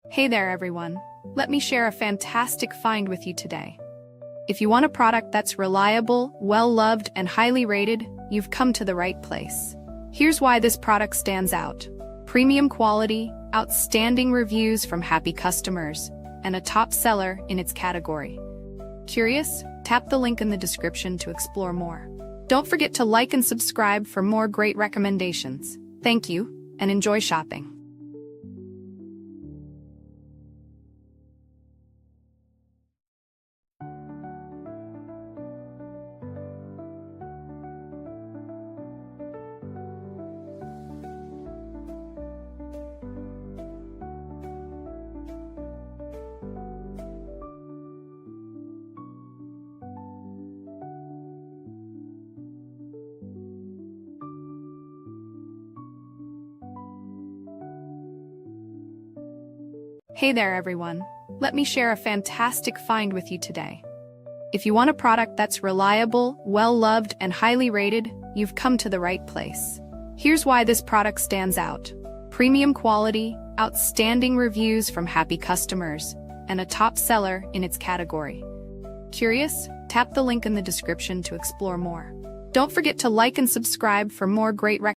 Hey there everyone, let me share a fantastic find with you today. If you want a product that's reliable, well-loved, and highly rated, you've come to the right place. Here's why this product stands out. Premium quality, outstanding reviews from happy customers, and a top seller in its category. Curious? Tap the link in the description to explore more. Don't forget to like and subscribe for more great recommendations. Thank you, and enjoy shopping. Hey there everyone, let me share a fantastic find with you today. If you want a product that's reliable, well-loved, and highly rated, you've come to the right place. Here's why this product stands out. Premium quality, outstanding reviews from happy customers, and a top seller in its category. Curious? Tap the link in the description to explore more. Don't forget to like and subscribe for more great recommendations.